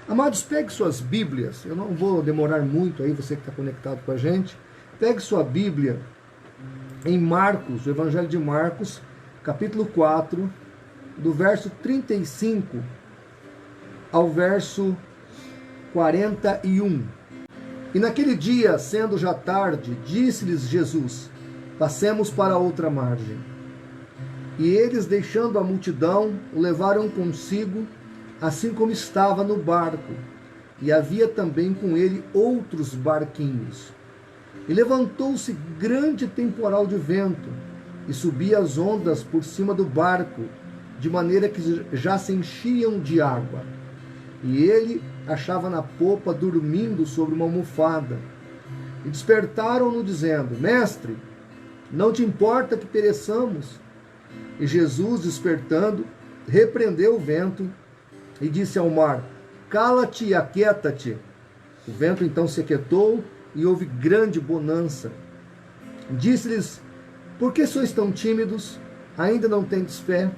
Amados, pegue suas Bíblias, eu não vou demorar muito aí, você que está conectado com a gente. Pegue sua Bíblia em Marcos, o Evangelho de Marcos, capítulo 4, do verso 35 ao verso 41. E naquele dia, sendo já tarde, disse-lhes Jesus: passemos para outra margem. E eles, deixando a multidão, o levaram consigo, assim como estava no barco. E havia também com ele outros barquinhos. E levantou-se grande temporal de vento, e subia as ondas por cima do barco, de maneira que já se enchiam de água. E ele achava na popa, dormindo sobre uma almofada. E despertaram-no, dizendo: Mestre, não te importa que pereçamos? E Jesus, despertando, repreendeu o vento e disse ao mar: cala-te e aquieta-te. O vento então se aquietou e houve grande bonança. Disse-lhes: por que sois tão tímidos? Ainda não tendes fé?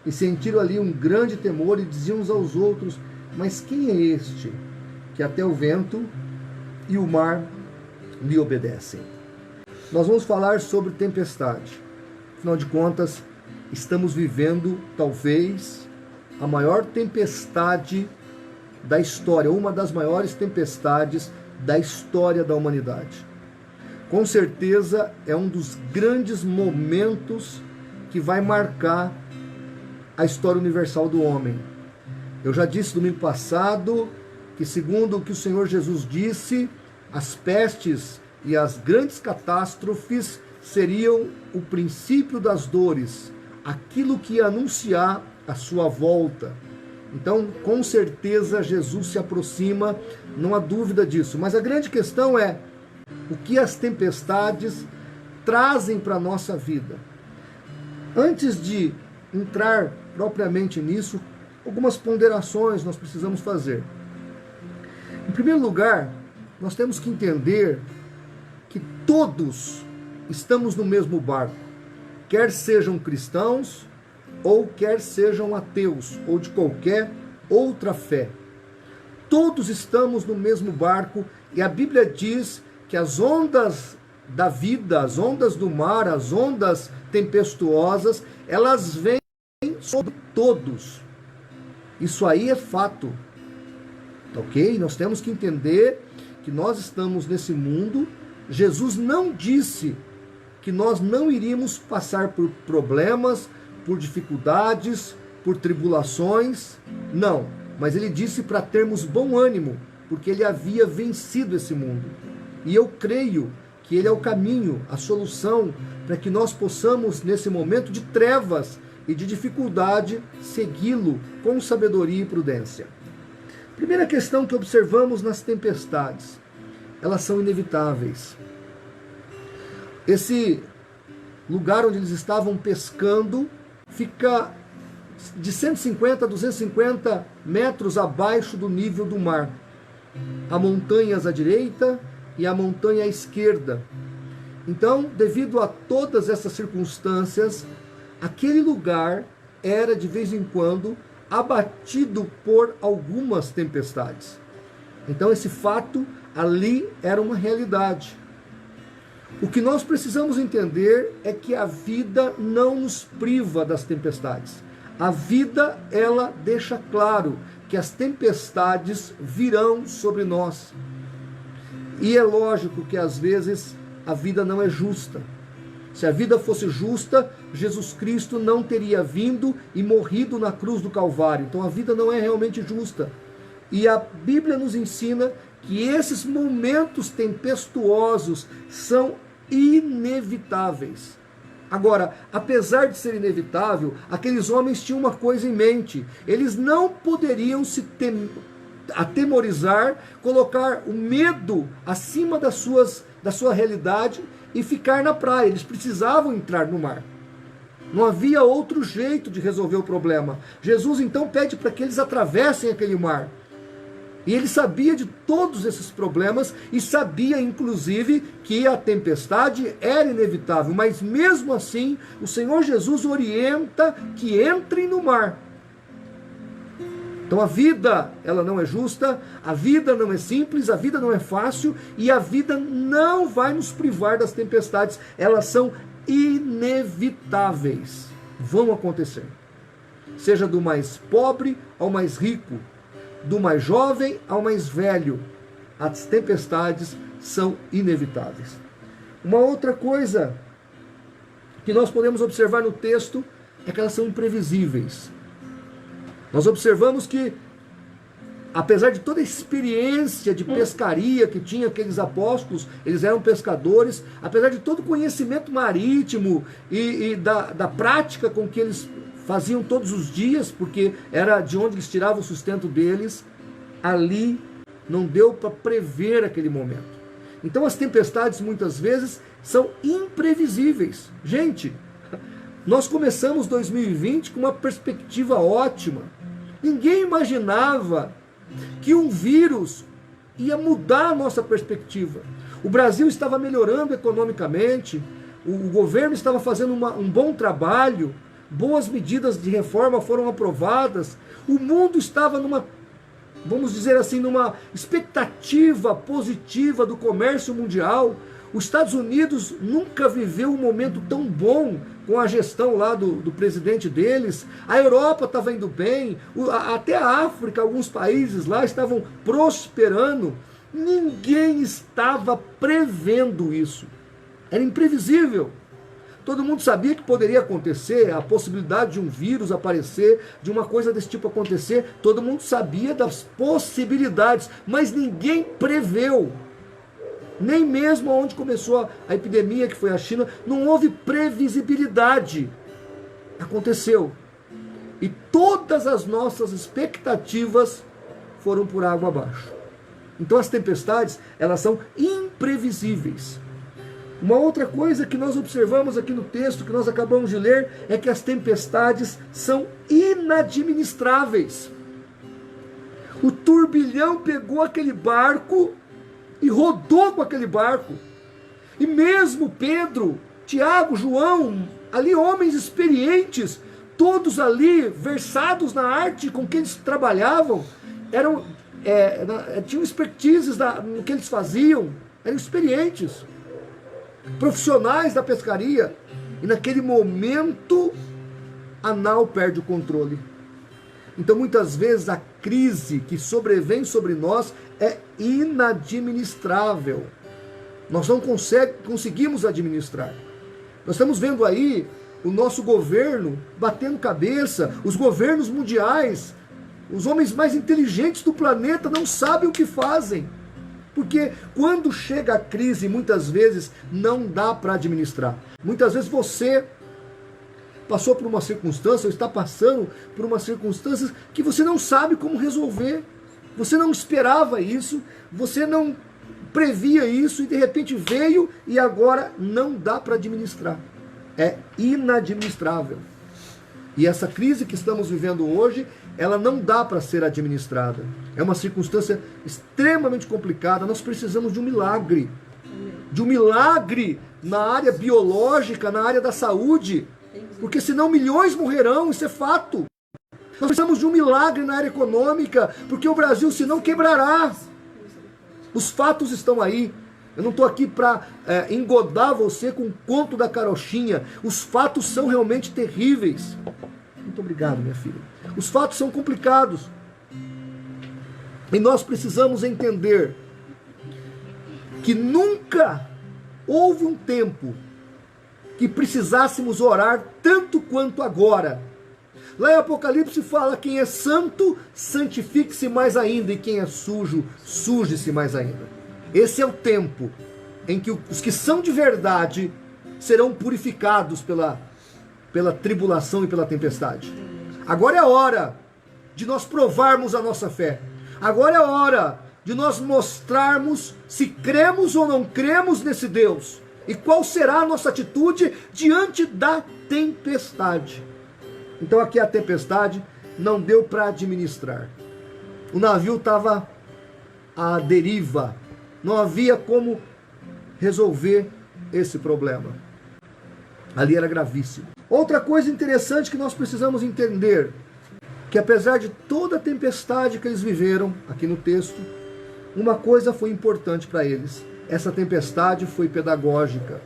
E sentiram ali um grande temor e diziam uns aos outros: mas quem é este que até o vento e o mar lhe obedecem? Nós vamos falar sobre tempestade. Afinal de contas, estamos vivendo talvez a maior tempestade da história, uma das maiores tempestades da história da humanidade. Com certeza é um dos grandes momentos que vai marcar a história universal do homem. Eu já disse domingo passado que, segundo o que o Senhor Jesus disse, as pestes e as grandes catástrofes seriam o princípio das dores, aquilo que ia anunciar a sua volta. Então, com certeza, Jesus se aproxima, não há dúvida disso. Mas a grande questão é o que as tempestades trazem para a nossa vida. Antes de entrar propriamente nisso, algumas ponderações nós precisamos fazer. Em primeiro lugar, nós temos que entender que todos estamos no mesmo barco, quer sejam cristãos ou quer sejam ateus ou de qualquer outra fé. Todos estamos no mesmo barco e a Bíblia diz que as ondas da vida, as ondas do mar, as ondas tempestuosas, elas vêm sobre todos. Isso aí é fato, ok? Nós temos que entender que nós estamos nesse mundo. Jesus não disse que nós não iríamos passar por problemas, por dificuldades, por tribulações, não. Mas ele disse para termos bom ânimo, porque ele havia vencido esse mundo. E eu creio que ele é o caminho, a solução, para que nós possamos, nesse momento de trevas e de dificuldade, segui-lo com sabedoria e prudência. Primeira questão que observamos nas tempestades: elas são inevitáveis. Esse lugar onde eles estavam pescando fica de 150 a 250 metros abaixo do nível do mar. Há montanhas à direita e a montanha à esquerda. Então, devido a todas essas circunstâncias, aquele lugar era de vez em quando abatido por algumas tempestades. Então, esse fato ali era uma realidade. O que nós precisamos entender é que a vida não nos priva das tempestades. A vida, ela deixa claro que as tempestades virão sobre nós. E é lógico que às vezes a vida não é justa. Se a vida fosse justa, Jesus Cristo não teria vindo e morrido na cruz do Calvário. Então a vida não é realmente justa. E a Bíblia nos ensina que esses momentos tempestuosos são inevitáveis. Agora, apesar de ser inevitável, aqueles homens tinham uma coisa em mente: eles não poderiam se atemorizar, colocar o medo acima da sua realidade e ficar na praia. Eles precisavam entrar no mar. Não havia outro jeito de resolver o problema. Jesus então pede para que eles atravessem aquele mar. E ele sabia de todos esses problemas e sabia, inclusive, que a tempestade era inevitável. Mas mesmo assim, o Senhor Jesus orienta que entrem no mar. Então a vida, ela não é justa, a vida não é simples, a vida não é fácil e a vida não vai nos privar das tempestades. Elas são inevitáveis, vão acontecer. Seja do mais pobre ao mais rico, do mais jovem ao mais velho, as tempestades são inevitáveis. Uma outra coisa que nós podemos observar no texto é que elas são imprevisíveis. Nós observamos que, apesar de toda a experiência de pescaria que tinha aqueles apóstolos, eles eram pescadores, apesar de todo o conhecimento marítimo e da prática com que eles faziam todos os dias, porque era de onde eles tiravam o sustento deles, ali não deu para prever aquele momento. Então as tempestades muitas vezes são imprevisíveis. Gente, nós começamos 2020 com uma perspectiva ótima. Ninguém imaginava que um vírus ia mudar a nossa perspectiva. O Brasil estava melhorando economicamente, o governo estava fazendo um bom trabalho, boas medidas de reforma foram aprovadas, o mundo estava vamos dizer assim, numa expectativa positiva do comércio mundial. Os Estados Unidos nunca viveu um momento tão bom com a gestão lá do presidente deles. A Europa estava indo bem, até a África, alguns países lá estavam prosperando. Ninguém estava prevendo isso. Era imprevisível. Todo mundo sabia que poderia acontecer, a possibilidade de um vírus aparecer, de uma coisa desse tipo acontecer. Todo mundo sabia das possibilidades, mas ninguém preveu. Nem mesmo onde começou a epidemia, que foi a China, não houve previsibilidade. Aconteceu. E todas as nossas expectativas foram por água abaixo. Então as tempestades, elas são imprevisíveis. Uma outra coisa que nós observamos aqui no texto, que nós acabamos de ler, é que as tempestades são inadministráveis. O turbilhão pegou aquele barco e rodou com aquele barco. E mesmo Pedro, Tiago, João, ali homens experientes, todos ali versados na arte com que eles trabalhavam, tinham expertises no que eles faziam, eram experientes, profissionais da pescaria. E naquele momento a nau perde o controle. Então muitas vezes a crise que sobrevém sobre nós é inadministrável. Nós não conseguimos administrar. Nós estamos vendo aí o nosso governo batendo cabeça, os governos mundiais, os homens mais inteligentes do planeta não sabem o que fazem. Porque quando chega a crise, muitas vezes não dá para administrar. Muitas vezes você passou por uma circunstância, ou está passando por uma circunstância que você não sabe como resolver. Você não esperava isso, você não previa isso e de repente veio e agora não dá para administrar. É inadministrável. E essa crise que estamos vivendo hoje, ela não dá para ser administrada. É uma circunstância extremamente complicada. Nós precisamos de um milagre. De um milagre na área biológica, na área da saúde. Porque senão milhões morrerão, isso é fato. Nós precisamos de um milagre na área econômica, porque o Brasil senão quebrará. Os fatos estão aí. Eu não estou aqui para engodar você com o conto da carochinha. Os fatos são realmente terríveis. Muito obrigado, minha filha. Os fatos são complicados. E nós precisamos entender que nunca houve um tempo que precisássemos orar tanto quanto agora. Lá em Apocalipse fala: quem é santo, santifique-se mais ainda, e quem é sujo, suje-se mais ainda. Esse é o tempo em que os que são de verdade serão purificados pela tribulação e pela tempestade. Agora é a hora de nós provarmos a nossa fé. Agora é a hora de nós mostrarmos se cremos ou não cremos nesse Deus. E qual será a nossa atitude diante da tempestade. Então aqui a tempestade não deu para administrar. O navio estava à deriva. Não havia como resolver esse problema. Ali era gravíssimo. Outra coisa interessante que nós precisamos entender que apesar de toda a tempestade que eles viveram aqui no texto, uma coisa foi importante para eles. Essa tempestade foi pedagógica.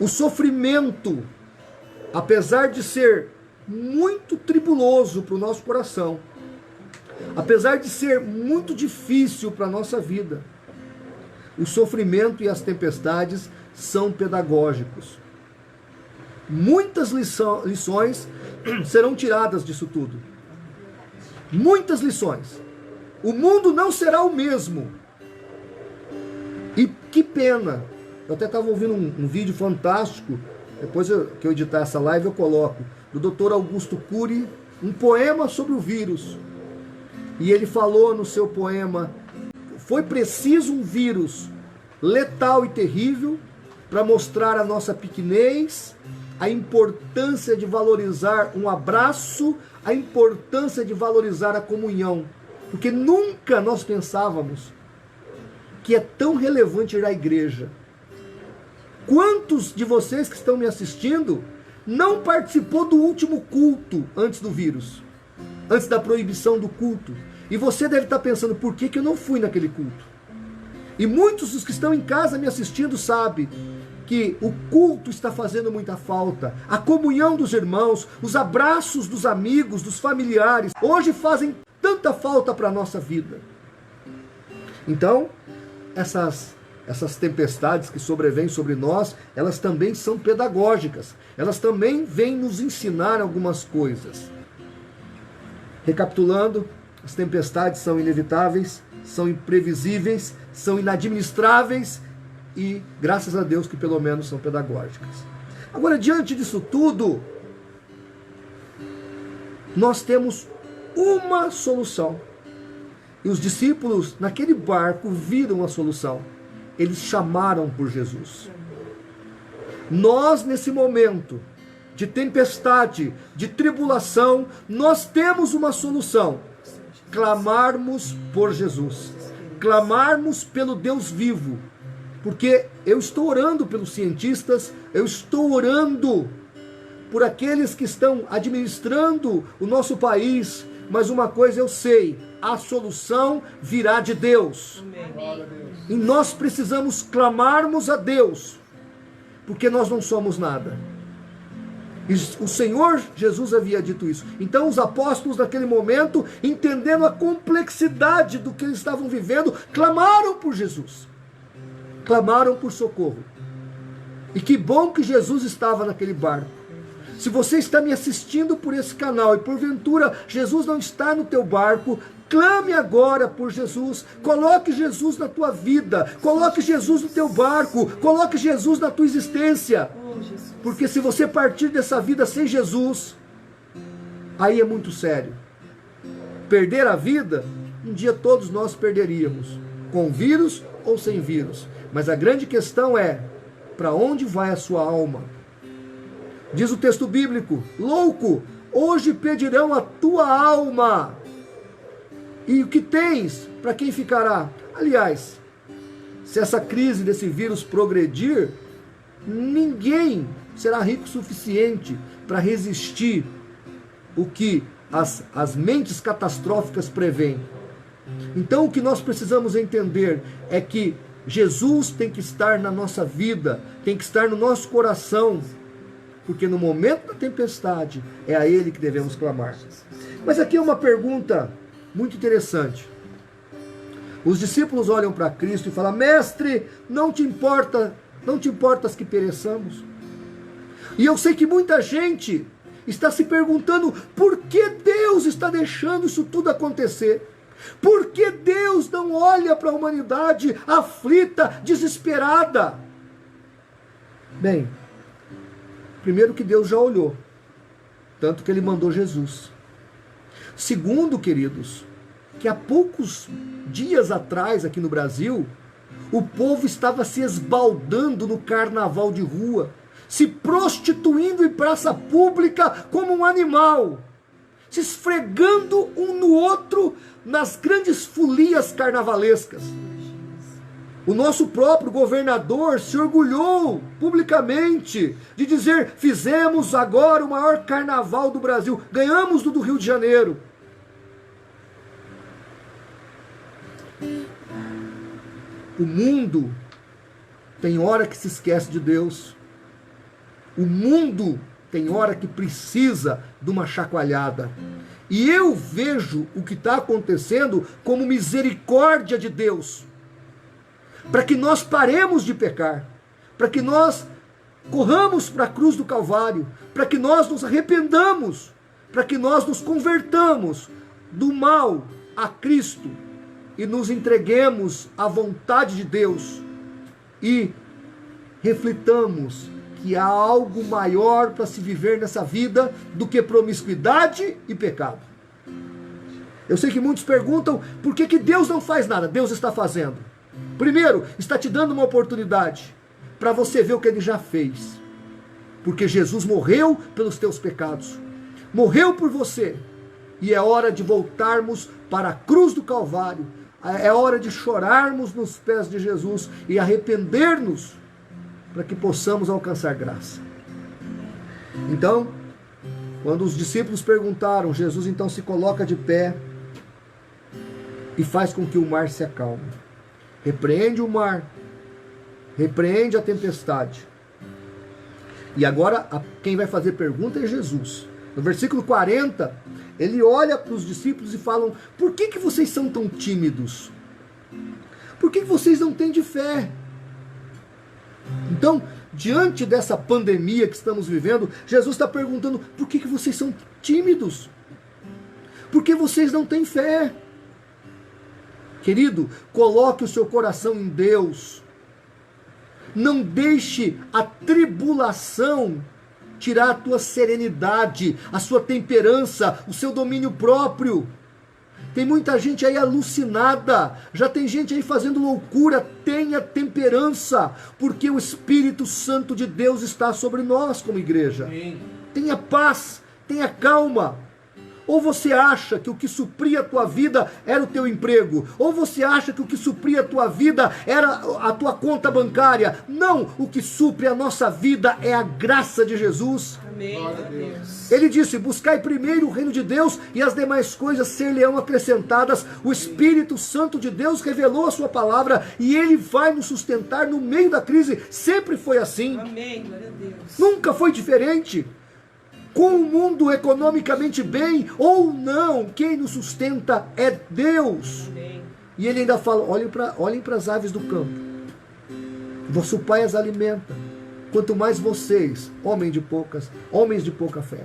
O sofrimento, apesar de ser muito tribuloso para o nosso coração, apesar de ser muito difícil para a nossa vida, o sofrimento e as tempestades são pedagógicos. Muitas lições serão tiradas disso tudo. Muitas lições. O mundo não será o mesmo. E que pena. Eu até estava ouvindo um vídeo fantástico, depois que eu editar essa live eu coloco, do Dr. Augusto Cury, um poema sobre o vírus. E ele falou no seu poema: foi preciso um vírus letal e terrível para mostrar a nossa pequenez, a importância de valorizar um abraço, a importância de valorizar a comunhão. Porque nunca nós pensávamos que é tão relevante ir à igreja. Quantos de vocês que estão me assistindo não participou do último culto antes do vírus? Antes da proibição do culto? E você deve estar pensando, por que eu não fui naquele culto? E muitos dos que estão em casa me assistindo sabem que o culto está fazendo muita falta. A comunhão dos irmãos, os abraços dos amigos, dos familiares, hoje fazem tanta falta para a nossa vida. Então, essas tempestades que sobrevêm sobre nós, elas também são pedagógicas. Elas também vêm nos ensinar algumas coisas. Recapitulando, as tempestades são inevitáveis, são imprevisíveis, são inadministráveis e, graças a Deus, que pelo menos são pedagógicas. Agora, diante disso tudo, nós temos uma solução. E os discípulos, naquele barco, viram a solução. Eles chamaram por Jesus. Nós, nesse momento de tempestade, de tribulação, nós temos uma solução: clamarmos por Jesus, clamarmos pelo Deus vivo. Porque eu estou orando pelos cientistas, eu estou orando por aqueles que estão administrando o nosso país, mas uma coisa eu sei: a solução virá de Deus. Amém. E nós precisamos clamarmos a Deus, porque nós não somos nada. E o Senhor Jesus havia dito isso. Então os apóstolos naquele momento, entendendo a complexidade do que eles estavam vivendo, clamaram por Jesus. Clamaram por socorro. E que bom que Jesus estava naquele barco. Se você está me assistindo por esse canal e porventura Jesus não está no teu barco, clame agora por Jesus. Coloque Jesus na tua vida, coloque Jesus no teu barco, coloque Jesus na tua existência. Porque se você partir dessa vida sem Jesus, aí é muito sério. Perder a vida, um dia todos nós perderíamos, com vírus ou sem vírus. Mas a grande questão é, para onde vai a sua alma? Diz o texto bíblico: louco, hoje pedirão a tua alma. E o que tens, para quem ficará? Aliás, se essa crise desse vírus progredir, ninguém será rico o suficiente para resistir o que as mentes catastróficas prevêem. Então o que nós precisamos entender é que Jesus tem que estar na nossa vida, tem que estar no nosso coração, porque no momento da tempestade é a Ele que devemos clamar. Mas aqui é uma pergunta muito interessante. Os discípulos olham para Cristo e falam: mestre, não te importas que pereçamos? E eu sei que muita gente está se perguntando por que Deus está deixando isso tudo acontecer. Por que Deus não olha para a humanidade aflita, desesperada? Bem, primeiro que Deus já olhou, tanto que Ele mandou Jesus. Segundo, queridos, que há poucos dias atrás aqui no Brasil, o povo estava se esbaldando no carnaval de rua, se prostituindo em praça pública como um animal, se esfregando um no outro nas grandes folias carnavalescas. O nosso próprio governador se orgulhou publicamente de dizer: fizemos agora o maior carnaval do Brasil, ganhamos do Rio de Janeiro. O mundo tem hora que se esquece de Deus. O mundo tem hora que precisa de uma chacoalhada. E eu vejo o que está acontecendo como misericórdia de Deus, para que nós paremos de pecar, para que nós corramos para a cruz do Calvário, para que nós nos arrependamos, para que nós nos convertamos do mal a Cristo e nos entreguemos à vontade de Deus e reflitamos que há algo maior para se viver nessa vida do que promiscuidade e pecado. Eu sei que muitos perguntam por que Deus não faz nada. Deus está fazendo. Primeiro, está te dando uma oportunidade para você ver o que Ele já fez. Porque Jesus morreu pelos teus pecados. Morreu por você. E é hora de voltarmos para a cruz do Calvário. É hora de chorarmos nos pés de Jesus e arrepender-nos para que possamos alcançar graça. Então, quando os discípulos perguntaram, Jesus então se coloca de pé e faz com que o mar se acalme. Repreende o mar, repreende a tempestade. E agora quem vai fazer pergunta é Jesus. No versículo 40, ele olha para os discípulos e fala: por que vocês são tão tímidos? Por que vocês não têm de fé? Então, diante dessa pandemia que estamos vivendo, Jesus está perguntando: por que vocês são tímidos? Por que vocês não têm fé? Querido, coloque o seu coração em Deus. Não deixe a tribulação tirar a tua serenidade, a sua temperança, o seu domínio próprio. Tem muita gente aí alucinada, já tem gente aí fazendo loucura. Tenha temperança, porque o Espírito Santo de Deus está sobre nós como igreja. Sim. Tenha paz, tenha calma. Ou você acha que o que supria a tua vida era o teu emprego? Ou você acha que o que supria a tua vida era a tua conta bancária? Não, o que supre a nossa vida é a graça de Jesus. Amém. Ele disse: buscai primeiro o reino de Deus e as demais coisas ser-lhe-ão acrescentadas. O Espírito Santo de Deus revelou a sua palavra e Ele vai nos sustentar no meio da crise. Sempre foi assim. Amém. Glória a Deus. Nunca foi diferente. Com o mundo economicamente bem ou não, quem nos sustenta é Deus. Amém. E ele ainda fala: olhem para as aves do campo. Vosso Pai as alimenta. Quanto mais vocês, homens de pouca fé.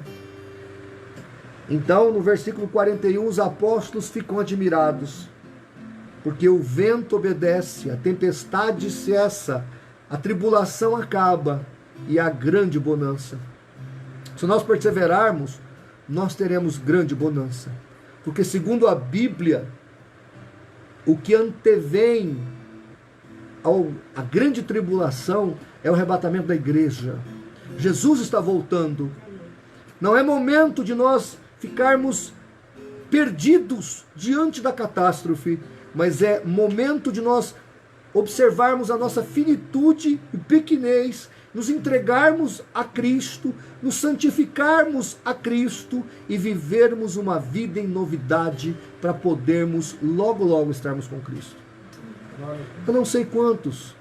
Então, no versículo 41, os apóstolos ficam admirados, porque o vento obedece, a tempestade cessa, a tribulação acaba e a grande bonança. Se nós perseverarmos, nós teremos grande bonança. Porque segundo a Bíblia, o que antevém a grande tribulação é o arrebatamento da igreja. Jesus está voltando. Não é momento de nós ficarmos perdidos diante da catástrofe, mas é momento de nós observarmos a nossa finitude e pequenez, nos entregarmos a Cristo, nos santificarmos a Cristo e vivermos uma vida em novidade para podermos logo estarmos com Cristo. Eu não sei quantos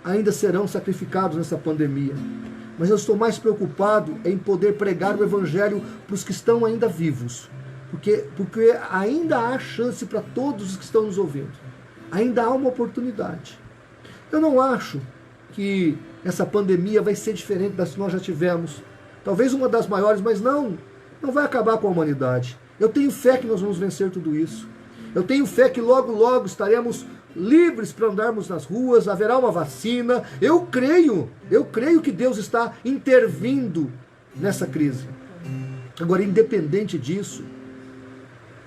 ainda serão sacrificados nessa pandemia, mas eu estou mais preocupado em poder pregar o Evangelho para os que estão ainda vivos, porque ainda há chance para todos os que estão nos ouvindo, ainda há uma oportunidade. Eu não acho que essa pandemia vai ser diferente das que nós já tivemos. Talvez uma das maiores, mas não vai acabar com a humanidade. Eu tenho fé que nós vamos vencer tudo isso. Eu tenho fé que logo estaremos livres para andarmos nas ruas, haverá uma vacina. Eu creio que Deus está intervindo nessa crise. Agora, independente disso,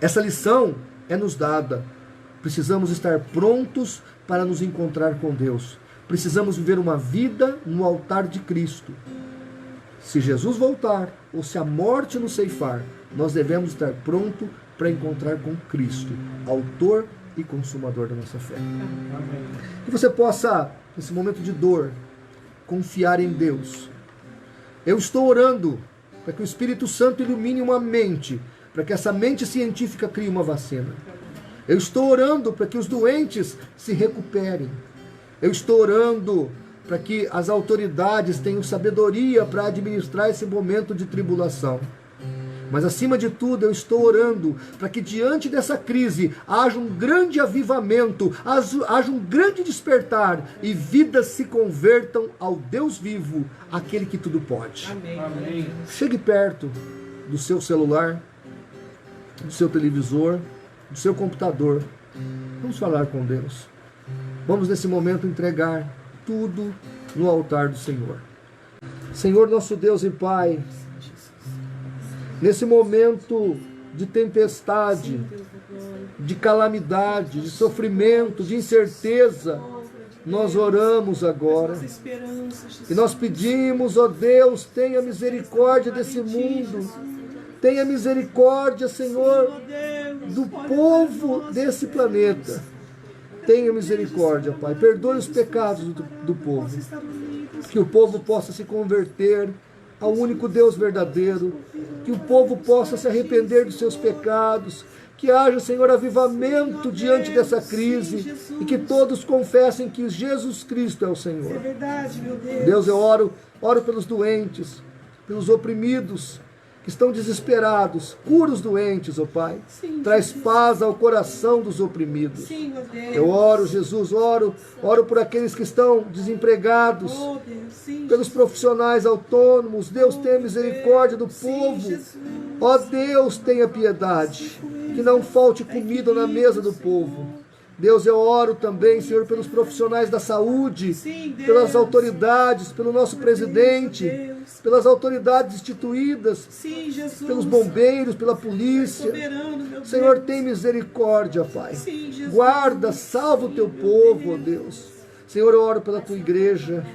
essa lição é nos dada. Precisamos estar prontos para nos encontrar com Deus. Precisamos viver uma vida no altar de Cristo. Se Jesus voltar, ou se a morte nos ceifar, nós devemos estar prontos para encontrar com Cristo, autor e consumador da nossa fé. Que você possa, nesse momento de dor, confiar em Deus. Eu estou orando para que o Espírito Santo ilumine uma mente, para que essa mente científica crie uma vacina. Eu estou orando para que os doentes se recuperem. Eu estou orando para que as autoridades tenham sabedoria para administrar esse momento de tribulação. Mas acima de tudo eu estou orando para que diante dessa crise haja um grande avivamento, haja um grande despertar e vidas se convertam ao Deus vivo, aquele que tudo pode. Amém. Chegue perto do seu celular, do seu televisor, do seu computador. Vamos falar com Deus. Vamos nesse momento entregar tudo no altar do Senhor. Senhor nosso Deus e Pai, nesse momento de tempestade, de calamidade, de sofrimento, de incerteza, nós oramos agora. E nós pedimos, ó Deus, tenha misericórdia desse mundo. Tenha misericórdia, Senhor, do povo desse planeta. Tenha misericórdia, Pai. Perdoe os pecados do povo. Que o povo possa se converter ao único Deus verdadeiro, que o povo possa se arrepender dos seus pecados, que haja, Senhor, avivamento diante dessa crise e que todos confessem que Jesus Cristo é o Senhor. É verdade, meu Deus. Deus, eu oro pelos doentes, pelos oprimidos, que estão desesperados. Cura os doentes, ó Pai. Sim, Traz Jesus. paz ao coração dos oprimidos. Sim, meu Deus. Eu oro, Jesus, oro por aqueles que estão desempregados, Oh, Deus, sim, pelos profissionais autônomos. Deus, tenha misericórdia do sim, povo. Jesus. Ó Deus, tenha piedade, que não falte comida na mesa do povo. Deus, eu oro também, Senhor, pelos profissionais da saúde, Sim, Deus. pelas autoridades, pelo nosso presidente, Deus. pelas autoridades instituídas, Sim, Jesus. pelos bombeiros, pela polícia. Soberano, meu Deus. Senhor, tem misericórdia, Pai. Sim, Jesus. Guarda, salva o teu povo, ó Deus. Senhor, eu oro pela tua igreja.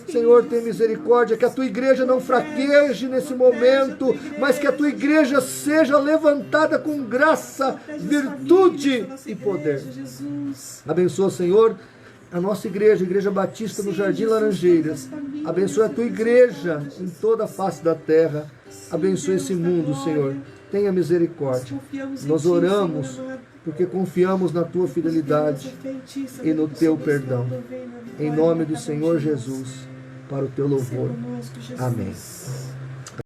Senhor, tem misericórdia, que a tua igreja não fraqueje nesse momento, mas que a tua igreja seja levantada com graça, virtude e poder. Jesus. Abençoa, Senhor, a nossa igreja, a Igreja Batista no Jardim Laranjeiras. Abençoa a tua igreja em toda a face da terra. Abençoa esse mundo, Senhor. Tenha misericórdia. Nós oramos porque confiamos na tua fidelidade e no teu perdão. Em nome do Senhor Jesus, para o teu louvor. Amém.